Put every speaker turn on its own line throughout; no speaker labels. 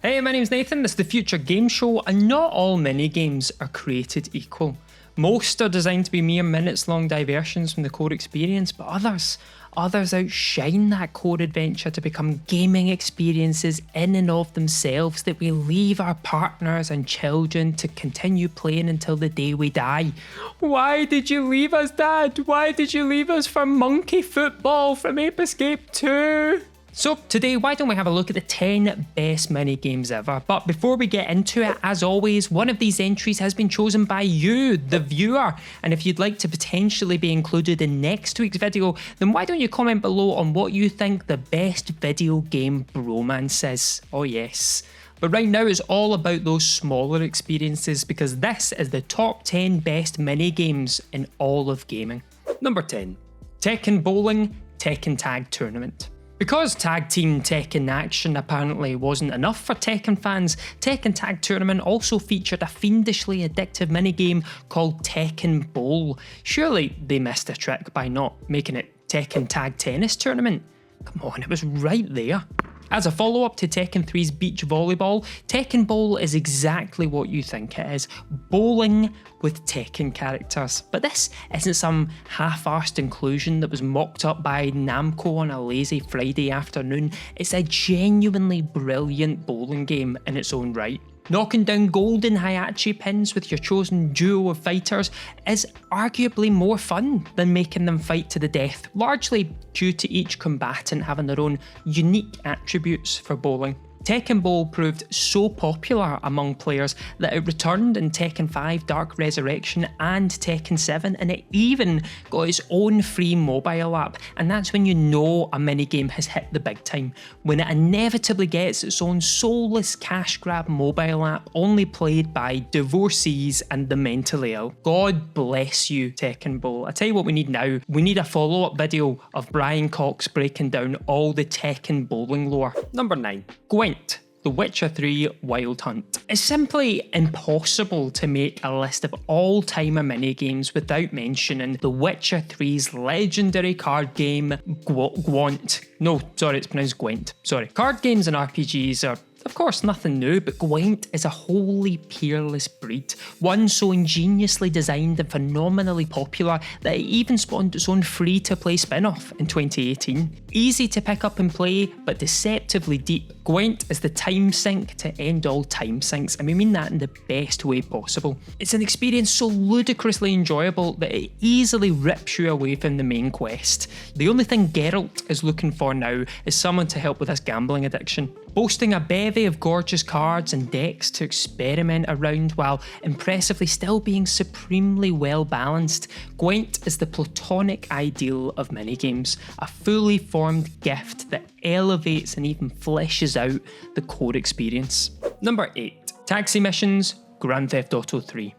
Hey, my name's Nathan, this is the Future Game Show, and not all minigames are created equal. Most are designed to be mere minutes-long diversions from the core experience, but others outshine that core adventure to become gaming experiences in and of themselves that we leave our partners and children to continue playing until the day we die. Why did you leave us, Dad? Why did you leave us for Monkey Football from Ape Escape 2? So today, why don't we have a look at the 10 best minigames ever? But before we get into it, as always, one of these entries has been chosen by you, the viewer. And if you'd like to potentially be included in next week's video, then why don't you comment below on what you think the best video game bromance is? Oh yes. But right now it's all about those smaller experiences because this is the top 10 best minigames in all of gaming. Number 10. Tekken Bowling, Tekken Tag Tournament. Because Tag Team Tekken action apparently wasn't enough for Tekken fans, Tekken Tag Tournament also featured a fiendishly addictive minigame called Tekken Bowl. Surely they missed a trick by not making it Tekken Tag Tennis Tournament. Come on, it was right there. As a follow-up to Tekken 3's Beach Volleyball, Tekken Bowl is exactly what you think it is, bowling with Tekken characters. But this isn't some half-arsed inclusion that was mocked up by Namco on a lazy Friday afternoon. It's a genuinely brilliant bowling game in its own right. Knocking down golden Hayachi pins with your chosen duo of fighters is arguably more fun than making them fight to the death, largely due to each combatant having their own unique attributes for bowling. Tekken Bowl proved so popular among players that it returned in Tekken 5 Dark Resurrection and Tekken 7, and it even got its own free mobile app, and that's when you know a minigame has hit the big time, when it inevitably gets its own soulless cash grab mobile app only played by divorcees and the mentally ill. God bless you, Tekken Bowl. I tell you what we need now, we need a follow-up video of Brian Cox breaking down all the Tekken bowling lore. Number 9. Gwent, The Witcher 3 Wild Hunt. It's simply impossible to make a list of all-timer minigames without mentioning The Witcher 3's legendary card game, Gwent. No, sorry, it's pronounced Gwent. Sorry. Card games and RPGs are of course nothing new, but Gwent is a wholly peerless breed, one so ingeniously designed and phenomenally popular that it even spawned its own free-to-play spin-off in 2018. Easy to pick up and play, but deceptively deep, Gwent is the time sink to end all time sinks, and we mean that in the best way possible. It's an experience so ludicrously enjoyable that it easily rips you away from the main quest. The only thing Geralt is looking for now is someone to help with his gambling addiction. Boasting a bevy of gorgeous cards and decks to experiment around while impressively still being supremely well balanced, Gwent is the platonic ideal of minigames, a fully formed gift that elevates and even fleshes out the core experience. Number 8. Taxi Missions, Grand Theft Auto 3.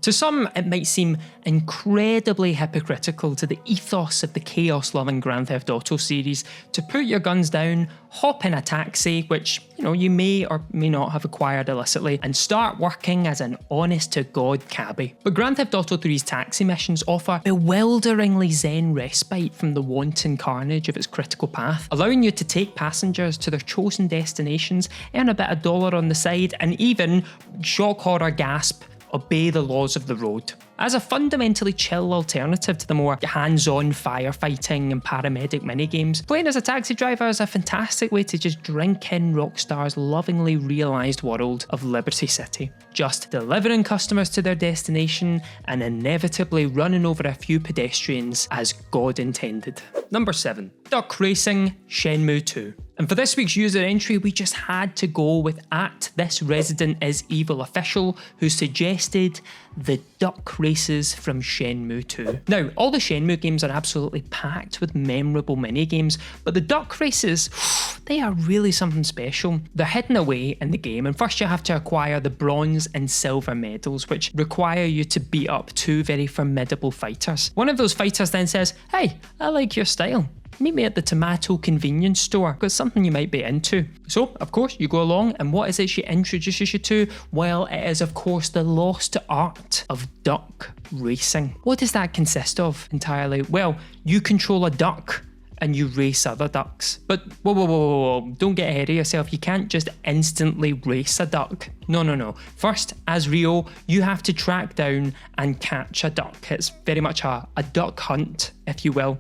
To some, it might seem incredibly hypocritical to the ethos of the chaos-loving Grand Theft Auto series to put your guns down, hop in a taxi, which you may or may not have acquired illicitly, and start working as an honest-to-God cabbie. But Grand Theft Auto 3's taxi missions offer bewilderingly zen respite from the wanton carnage of its critical path, allowing you to take passengers to their chosen destinations, earn a bit of dollar on the side, and even, shock horror gasp, obey the laws of the road. As a fundamentally chill alternative to the more hands-on firefighting and paramedic minigames, playing as a taxi driver is a fantastic way to just drink in Rockstar's lovingly realised world of Liberty City. Just delivering customers to their destination and inevitably running over a few pedestrians as God intended. Number 7. Duck Racing, Shenmue II. And for this week's user entry, we just had to go with @ThisResidentIsEvil official, who suggested the duck races from Shenmue 2. Now, all the Shenmue games are absolutely packed with memorable minigames, but the duck races, they are really something special. They're hidden away in the game, and first you have to acquire the bronze and silver medals, which require you to beat up two very formidable fighters. One of those fighters then says, "Hey, I like your style. Meet me at the tomato convenience store, got something you might be into." So, of course, you go along, and what is it she introduces you to? Well, it is, of course, the lost art of duck racing. What does that consist of entirely? Well, you control a duck, and you race other ducks. But whoa, don't get ahead of yourself. You can't just instantly race a duck. No. First, as Rio, you have to track down and catch a duck. It's very much a duck hunt, if you will.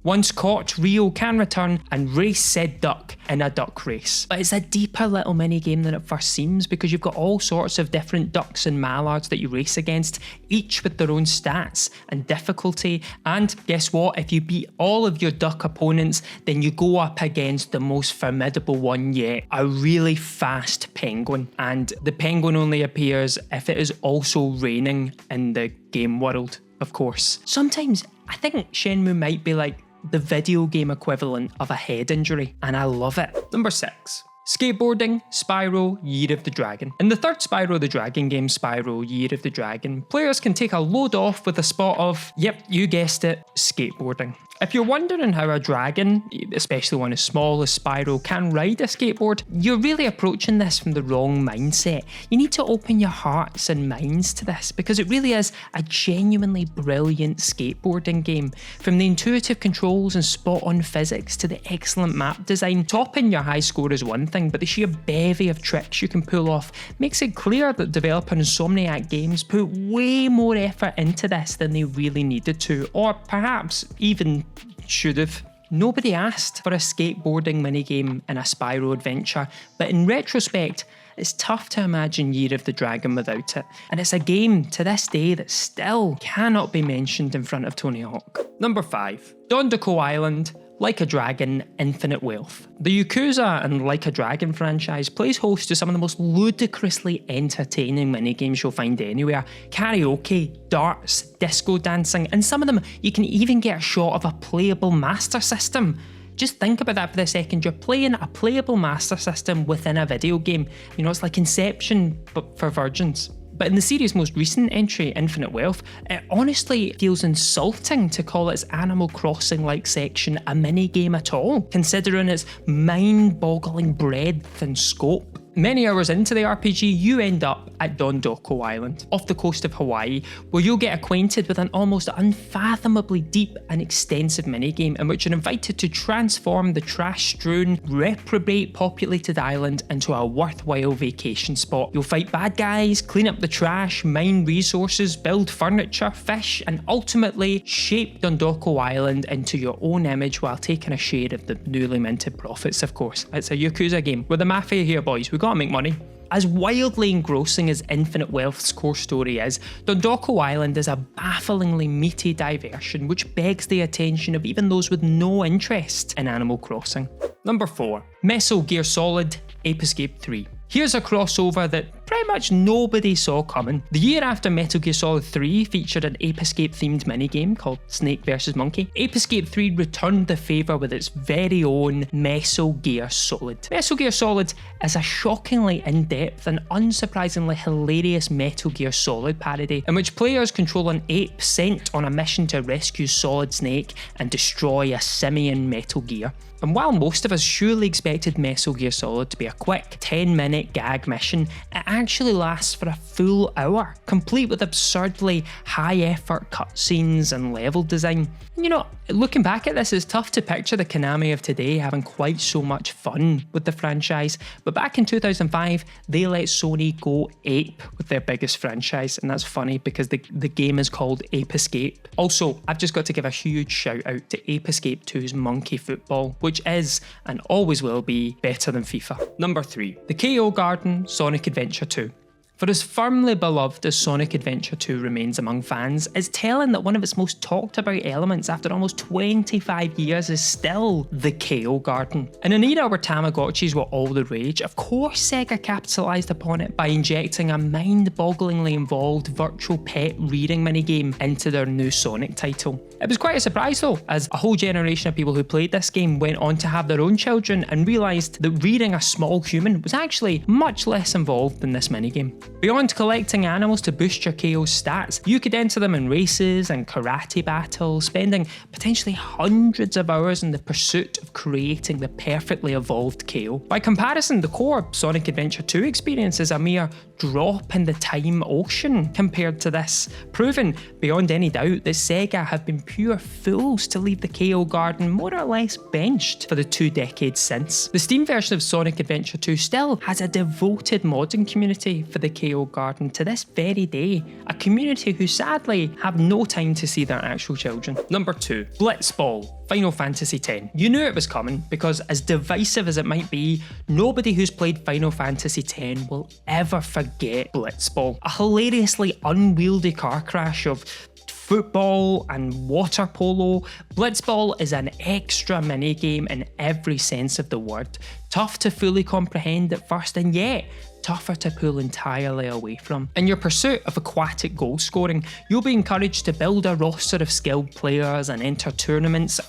Once caught, Rio can return and race said duck in a duck race. But it's a deeper little minigame than it first seems, because you've got all sorts of different ducks and mallards that you race against, each with their own stats and difficulty. And guess what? If you beat all of your duck opponents, then you go up against the most formidable one yet, a really fast penguin. And the penguin only appears if it is also raining in the game world, of course. Sometimes I think Shenmue might be like the video game equivalent of a head injury, and I love it. Number 6. Skateboarding, Spyro, Year of the Dragon. In the third Spyro the Dragon game, Spyro, Year of the Dragon, players can take a load off with a spot of, yep, you guessed it, skateboarding. If you're wondering how a dragon, especially one as small as Spyro, can ride a skateboard, you're really approaching this from the wrong mindset. You need to open your hearts and minds to this, because it really is a genuinely brilliant skateboarding game. From the intuitive controls and spot-on physics to the excellent map design, topping your high score is one thing, but the sheer bevy of tricks you can pull off makes it clear that developer Insomniac Games put way more effort into this than they really needed to, or perhaps even should have. Nobody asked for a skateboarding minigame in a Spyro adventure, but in retrospect, it's tough to imagine Year of the Dragon without it, and it's a game to this day that still cannot be mentioned in front of Tony Hawk. Number 5. Dondoko Island, Like a Dragon, Infinite Wealth. The Yakuza and Like a Dragon franchise plays host to some of the most ludicrously entertaining minigames you'll find anywhere. Karaoke, darts, disco dancing, and some of them you can even get a shot of a playable Master System. Just think about that for a second. You're playing a playable Master System within a video game. You know, it's like Inception, but for virgins. But in the series' most recent entry, Infinite Wealth, it honestly feels insulting to call its Animal Crossing-like section a minigame at all, considering its mind-boggling breadth and scope. Many hours into the RPG, you end up at Dondoko Island, off the coast of Hawaii, where you'll get acquainted with an almost unfathomably deep and extensive minigame in which you're invited to transform the trash-strewn, reprobate-populated island into a worthwhile vacation spot. You'll fight bad guys, clean up the trash, mine resources, build furniture, fish, and ultimately shape Dondoko Island into your own image while taking a share of the newly minted profits, of course. It's a Yakuza game. We're the mafia here, boys. We gotta make money. As wildly engrossing as Infinite Wealth's core story is, Dondoko Island is a bafflingly meaty diversion which begs the attention of even those with no interest in Animal Crossing. Number 4. Metal Gear Solid, Ape Escape 3. Here's a crossover that pretty much nobody saw coming. The year after Metal Gear Solid 3 featured an Ape Escape themed minigame called Snake vs Monkey, Ape Escape 3 returned the favour with its very own Metal Gear Solid. Metal Gear Solid is a shockingly in-depth and unsurprisingly hilarious Metal Gear Solid parody in which players control an ape sent on a mission to rescue Solid Snake and destroy a simian Metal Gear. And while most of us surely expected Metal Gear Solid to be a quick 10-minute gag mission, it actually lasts for a full hour, complete with absurdly high-effort cutscenes and level design. And you know, looking back at this, it's tough to picture the Konami of today having quite so much fun with the franchise, but back in 2005, they let Sony go ape with their biggest franchise, and that's funny because the game is called Ape Escape. Also, I've just got to give a huge shout out to Ape Escape 2's Monkey Football, which is, and always will be, better than FIFA. Number 3. The KO Garden, Sonic Adventure 2. For as firmly beloved as Sonic Adventure 2 remains among fans, it's telling that one of its most talked about elements after almost 25 years is still the KO Garden. In an era where Tamagotchis were all the rage, of course Sega capitalised upon it by injecting a mind-bogglingly involved virtual pet reading minigame into their new Sonic title. It was quite a surprise though, as a whole generation of people who played this game went on to have their own children and realised that reading a small human was actually much less involved than this minigame. Beyond collecting animals to boost your KO stats, you could enter them in races and karate battles, spending potentially hundreds of hours in the pursuit of creating the perfectly evolved KO. By comparison, the core Sonic Adventure 2 experience is a mere drop in the time ocean compared to this, proving beyond any doubt that Sega have been pure fools to leave the KO garden more or less benched for the 2 decades since. The Steam version of Sonic Adventure 2 still has a devoted modding community for the KO garden to this very day, a community who sadly have no time to see their actual children. Number 2. Blitzball. Final Fantasy X. You knew it was coming because, as divisive as it might be, nobody who's played Final Fantasy X will ever forget Blitzball. A hilariously unwieldy car crash of football and water polo, Blitzball is an extra minigame in every sense of the word. Tough to fully comprehend at first, and yet tougher to pull entirely away from. In your pursuit of aquatic goal scoring, you'll be encouraged to build a roster of skilled players and enter tournaments.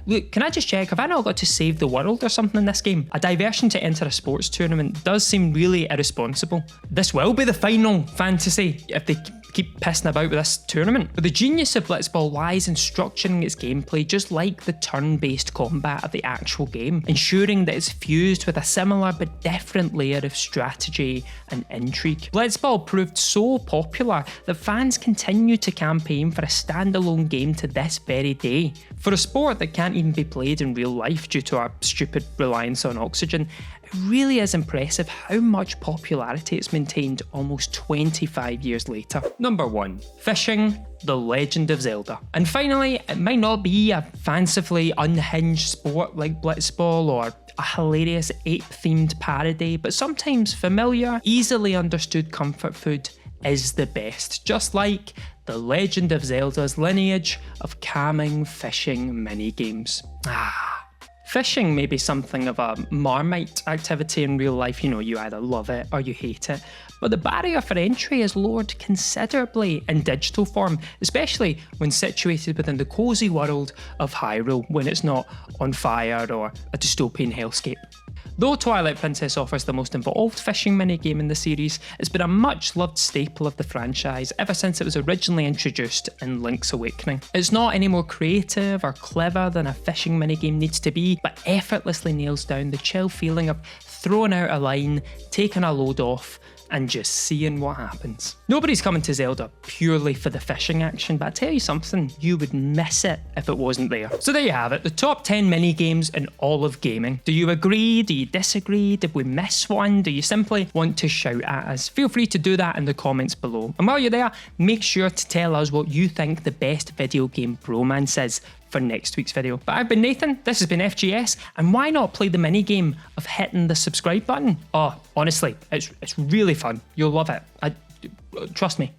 Look, can I just check, have I not got to save the world or something in this game? A diversion to enter a sports tournament does seem really irresponsible. This will be the Final Fantasy if they keep pissing about with this tournament. But the genius of Blitzball lies in structuring its gameplay just like the turn-based combat of the actual game, ensuring that it's fused with a similar but different layer of strategy and intrigue. Blitzball proved so popular that fans continue to campaign for a standalone game to this very day. For a sport that can't even be played in real life due to our stupid reliance on oxygen, it really is impressive how much popularity it's maintained almost 25 years later. Number 1. Fishing, The Legend of Zelda. And finally, it might not be a fancifully unhinged sport like Blitzball or a hilarious ape-themed parody, but sometimes familiar, easily understood comfort food is the best, just like The Legend of Zelda's lineage of calming fishing minigames. Fishing may be something of a Marmite activity in real life, you either love it or you hate it, but the barrier for entry is lowered considerably in digital form, especially when situated within the cosy world of Hyrule when it's not on fire or a dystopian hellscape. Though Twilight Princess offers the most involved fishing minigame in the series, it's been a much loved staple of the franchise ever since it was originally introduced in Link's Awakening. It's not any more creative or clever than a fishing minigame needs to be, but effortlessly nails down the chill feeling of throwing out a line, taking a load off, and just seeing what happens. Nobody's coming to Zelda purely for the fishing action, but I tell you something, you would miss it if it wasn't there. So there you have it, the top 10 mini-games in all of gaming. Do you agree? Do you disagree? Did we miss one? Do you simply want to shout at us? Feel free to do that in the comments below. And while you're there, make sure to tell us what you think the best video game bromance is for next week's video. But I've been Nathan, this has been FGS, and why not play the mini game of hitting the subscribe button? Oh, honestly, it's really fun. You'll love it. Trust me.